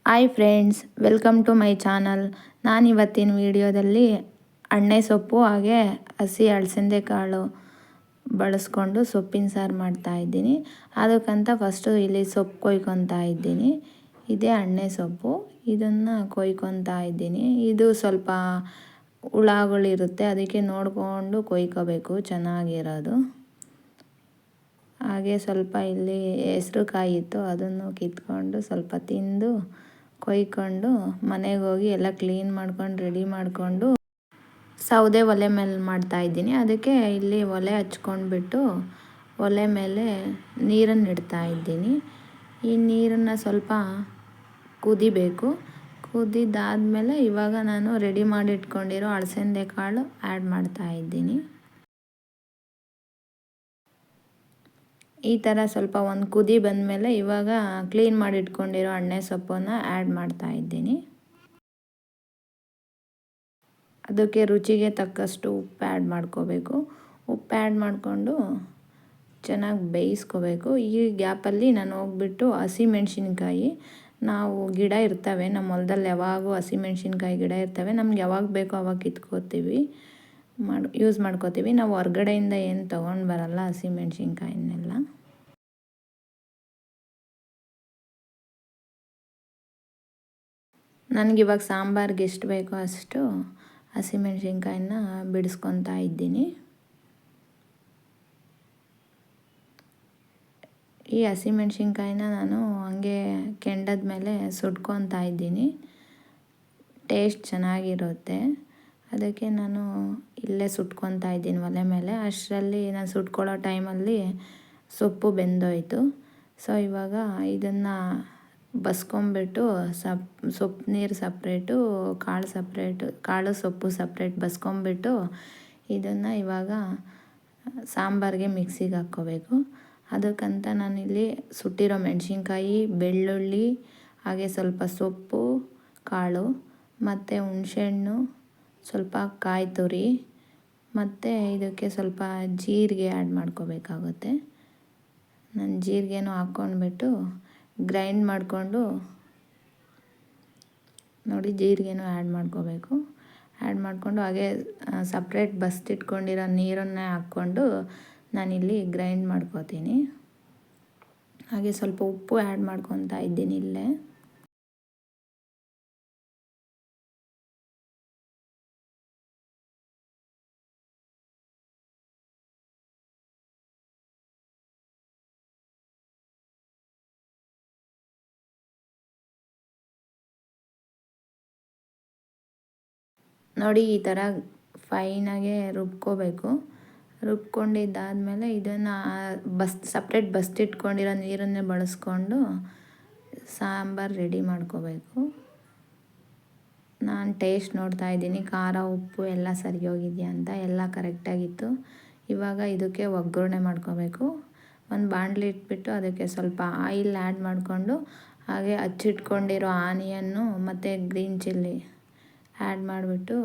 Hi friends, welcome to my channel. ನಾನು ಇವತ್ತಿನ ವಿಡಿಯೋದಲ್ಲಿ ಅಣ್ಣೆ ಸೊಪ್ಪು ಹಾಗೆ ಹಸಿ ಅಳಸಂದೆ ಕಾಳು ಬಳಸ್ಕೊಂಡು ಸೊಪ್ಪಿನ ಸಾರು ಮಾಡ್ತಾಯಿದ್ದೀನಿ. ಅದಕ್ಕಂತ ಫಸ್ಟು ಇಲ್ಲಿ ಸೊಪ್ಪು ಕೊಯ್ಕೊತಾ ಇದ್ದೀನಿ. ಇದೇ ಅಣ್ಣೆ ಸೊಪ್ಪು, ಇದನ್ನು ಕೊಯ್ಕೊತಾ ಇದ್ದೀನಿ. ಇದು ಸ್ವಲ್ಪ ಹುಳಗಳಿರುತ್ತೆ, ಅದಕ್ಕೆ ನೋಡಿಕೊಂಡು ಕೊಯ್ಕೋಬೇಕು ಚೆನ್ನಾಗಿರೋದು. ಹಾಗೆ ಸ್ವಲ್ಪ ಇಲ್ಲಿ ಹೆಸ್ರು ಕಾಯಿ ಇತ್ತು, ಅದನ್ನು ಕಿತ್ಕೊಂಡು ಸ್ವಲ್ಪ ತಿಂದು ಕೊಯ್ಕೊಂಡು ಮನೆಗೆ ಹೋಗಿ ಎಲ್ಲ ಕ್ಲೀನ್ ಮಾಡ್ಕೊಂಡು ರೆಡಿ ಮಾಡಿಕೊಂಡು ಸೌದೆ ಒಲೆ ಮೇಲೆ ಮಾಡ್ತಾಯಿದ್ದೀನಿ. ಅದಕ್ಕೆ ಇಲ್ಲಿ ಒಲೆ ಹಚ್ಕೊಂಡ್ಬಿಟ್ಟು ಒಲೆ ಮೇಲೆ ನೀರನ್ನು ಇಡ್ತಾಯಿದ್ದೀನಿ. ಈ ನೀರನ್ನು ಸ್ವಲ್ಪ ಕುದಿಬೇಕು. ಕುದಿದಾದ್ಮೇಲೆ ಇವಾಗ ನಾನು ರೆಡಿ ಮಾಡಿ ಇಟ್ಕೊಂಡಿರೋ ಅಳಸಂದೆ ಕಾಳು ಆ್ಯಡ್ ಮಾಡ್ತಾಯಿದ್ದೀನಿ. ಈ ಥರ ಸ್ವಲ್ಪ ಒಂದು ಕುದಿ ಬಂದಮೇಲೆ ಇವಾಗ ಕ್ಲೀನ್ ಮಾಡಿ ಇಟ್ಕೊಂಡಿರೋ ಅಣ್ಣೆ ಸೊಪ್ಪನ್ನು ಆ್ಯಡ್ ಮಾಡ್ತಾಯಿದ್ದೀನಿ. ಅದಕ್ಕೆ ರುಚಿಗೆ ತಕ್ಕಷ್ಟು ಉಪ್ಪು ಆ್ಯಡ್ ಮಾಡ್ಕೋಬೇಕು. ಉಪ್ಪು ಆ್ಯಡ್ ಮಾಡಿಕೊಂಡು ಚೆನ್ನಾಗಿ ಬೇಯಿಸ್ಕೋಬೇಕು. ಈ ಗ್ಯಾಪಲ್ಲಿ ನಾನು ಹೋಗ್ಬಿಟ್ಟು ಹಸಿಮೆಣ್ಸಿನ್ಕಾಯಿ, ನಾವು ಗಿಡ ಇರ್ತವೆ ನಮ್ಮ ಹೊಲದಲ್ಲಿ, ಯಾವಾಗೂ ಹಸಿಮೆಣ್ಸಿನ್ಕಾಯಿ ಗಿಡ ಇರ್ತವೆ. ನಮ್ಗೆ ಯಾವಾಗ ಬೇಕೋ ಅವಾಗ ಕಿತ್ಕೋತೀವಿ, ಯೂಸ್ ಮಾಡ್ಕೋತೀವಿ. ನಾವು ಹೊರ್ಗಡೆಯಿಂದ ಏನು ತೊಗೊಂಡು ಬರಲ್ಲ ಹಸಿಮೆಣ್ಸಿನ್ಕಾಯಿನೆಲ್ಲ. ನನಗಿವಾಗ ಸಾಂಬಾರಿಗೆ ಎಷ್ಟು ಬೇಕೋ ಅಷ್ಟು ಹಸಿಮೆಣ್ಸಿನ್ಕಾಯಿನ ಬಿಡಿಸ್ಕೊತಾ ಇದ್ದೀನಿ. ಈ ಹಸಿಮೆಣ್ಸಿನ್ಕಾಯಿನ ನಾನು ಹಂಗೆ ಕೆಂಡದ ಮೇಲೆ ಸುಟ್ಕೊತಾ ಇದ್ದೀನಿ. ಟೇಸ್ಟ್ ಚೆನ್ನಾಗಿರುತ್ತೆ, ಅದಕ್ಕೆ ನಾನು ಇಲ್ಲೇ ಸುಟ್ಕೊತಾ ಇದ್ದೀನಿ ಒಲೆ ಮೇಲೆ. ಅಷ್ಟರಲ್ಲಿ ನಾನು ಸುಟ್ಕೊಳ್ಳೋ ಟೈಮಲ್ಲಿ ಸೊಪ್ಪು ಬೆಂದೋಯ್ತು. ಸೊ ಇವಾಗ ಇದನ್ನು ಬಸ್ಕೊಂಬಿಟ್ಟು ಸೊಪ್ಪು ನೀರು ಸಪ್ರೇಟು, ಕಾಳು ಸೊಪ್ಪು ಸಪ್ರೇಟ್ ಬಸ್ಕೊಂಬಿಟ್ಟು ಇದನ್ನು ಇವಾಗ ಸಾಂಬಾರಿಗೆ ಮಿಕ್ಸಿಗೆ ಹಾಕ್ಕೋಬೇಕು. ಅದಕ್ಕಂತ ನಾನಿಲ್ಲಿ ಸುಟ್ಟಿರೋ ಮೆಣಸಿನ್ಕಾಯಿ, ಬೆಳ್ಳುಳ್ಳಿ, ಹಾಗೆ ಸ್ವಲ್ಪ ಸೊಪ್ಪು ಕಾಳು ಮತ್ತು ಹುಣಸೆಹಣ್ಣು, ಸ್ವಲ್ಪ ಕಾಯಿ ತುರಿ ಮತ್ತು ಇದಕ್ಕೆ ಸ್ವಲ್ಪ ಜೀರಿಗೆ ಆ್ಯಡ್ ಮಾಡ್ಕೋಬೇಕಾಗುತ್ತೆ. ನಾನು ಜೀರಿಗೆನೂ ಹಾಕ್ಕೊಂಡ್ಬಿಟ್ಟು ಗ್ರೈಂಡ್ ಮಾಡಿಕೊಂಡು, ನೋಡಿ ಜೀರಿಗೆನೂ ಆ್ಯಡ್ ಮಾಡ್ಕೋಬೇಕು. ಆ್ಯಡ್ ಮಾಡಿಕೊಂಡು ಹಾಗೆ ಸಪ್ರೇಟ್ ಬಸ್ತಿಟ್ಕೊಂಡಿರೋ ನೀರನ್ನೇ ಹಾಕ್ಕೊಂಡು ನಾನಿಲ್ಲಿ ಗ್ರೈಂಡ್ ಮಾಡ್ಕೋತೀನಿ. ಹಾಗೆ ಸ್ವಲ್ಪ ಉಪ್ಪು ಆ್ಯಡ್ ಮಾಡ್ಕೊತಾ ಇದ್ದೀನಿ ಇಲ್ಲೇ. ನೋಡಿ ಈ ಥರ ಫೈನಾಗೆ ರುಬ್ಕೋಬೇಕು. ರುಬ್ಕೊಂಡಿದ್ದಾದಮೇಲೆ ಇದನ್ನು ಸಪ್ರೇಟ್ ಬಸ್ತಿಟ್ಕೊಂಡಿರೋ ನೀರನ್ನೇ ಬಳಸ್ಕೊಂಡು ಸಾಂಬಾರು ರೆಡಿ ಮಾಡ್ಕೋಬೇಕು. ನಾನು ಟೇಸ್ಟ್ ನೋಡ್ತಾ ಇದ್ದೀನಿ, ಖಾರ ಉಪ್ಪು ಎಲ್ಲ ಸರಿ ಹೋಗಿದೆಯಾ ಅಂತ. ಎಲ್ಲ ಕರೆಕ್ಟಾಗಿತ್ತು. ಇವಾಗ ಇದಕ್ಕೆ ಒಗ್ಗರಣೆ ಮಾಡ್ಕೋಬೇಕು. ಒಂದು ಬಾಣಲಿ ಇಟ್ಬಿಟ್ಟು ಅದಕ್ಕೆ ಸ್ವಲ್ಪ ಆಯಿಲ್ ಆ್ಯಡ್ ಮಾಡಿಕೊಂಡು ಹಾಗೆ ಹಚ್ಚಿಟ್ಕೊಂಡಿರೋ ಆನಿಯನ್ನು ಮತ್ತು ಗ್ರೀನ್ ಚಿಲ್ಲಿ ಆ್ಯಡ್ ಮಾಡಿಬಿಟ್ಟು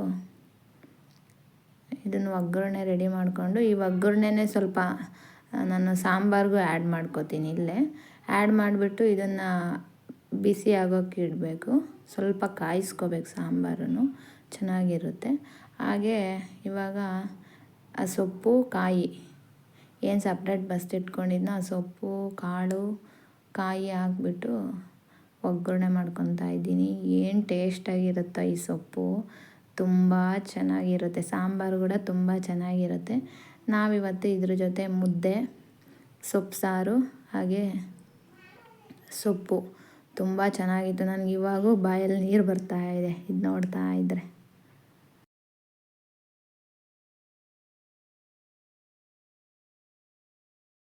ಇದನ್ನು ಒಗ್ಗರಣೆ ರೆಡಿ ಮಾಡಿಕೊಂಡು, ಈ ಒಗ್ಗರಣೆನೇ ಸ್ವಲ್ಪ ನಾನು ಸಾಂಬಾರಿಗೂ ಆ್ಯಡ್ ಮಾಡ್ಕೋತೀನಿ ಇಲ್ಲೇ. ಆ್ಯಡ್ ಮಾಡಿಬಿಟ್ಟು ಇದನ್ನು ಬಿಸಿ ಆಗೋಕ್ಕೆ ಇಡಬೇಕು. ಸ್ವಲ್ಪ ಕಾಯಿಸ್ಕೋಬೇಕು, ಸಾಂಬಾರನ್ನು ಚೆನ್ನಾಗಿರುತ್ತೆ. ಹಾಗೆ ಇವಾಗ ಆ ಸೊಪ್ಪು ಕಾಯಿ ಏನು ಸಪ್ರೇಟ್ ಬಸ್ತಿಟ್ಕೊಂಡಿದ್ನೋ ಆ ಸೊಪ್ಪು ಕಾಳು ಕಾಯಿ ಹಾಕ್ಬಿಟ್ಟು ಒಗ್ಗರಣೆ ಮಾಡ್ಕೊತಾ ಇದ್ದೀನಿ. ಏನು ಟೇಸ್ಟಾಗಿರುತ್ತೋ ಈ ಸೊಪ್ಪು, ತುಂಬ ಚೆನ್ನಾಗಿರುತ್ತೆ. ಸಾಂಬಾರು ಕೂಡ ತುಂಬ ಚೆನ್ನಾಗಿರುತ್ತೆ. ನಾವಿವತ್ತು ಇದ್ರ ಜೊತೆ ಮುದ್ದೆ, ಸೊಪ್ಪು ಸಾರು ಹಾಗೆ ಸೊಪ್ಪು ತುಂಬ ಚೆನ್ನಾಗಿತ್ತು. ನನಗೆ ಇವಾಗೂ ಬಾಯಲ್ಲಿ ನೀರು ಬರ್ತಾಯಿದೆ ಇದು ನೋಡ್ತಾ ಇದ್ದರೆ.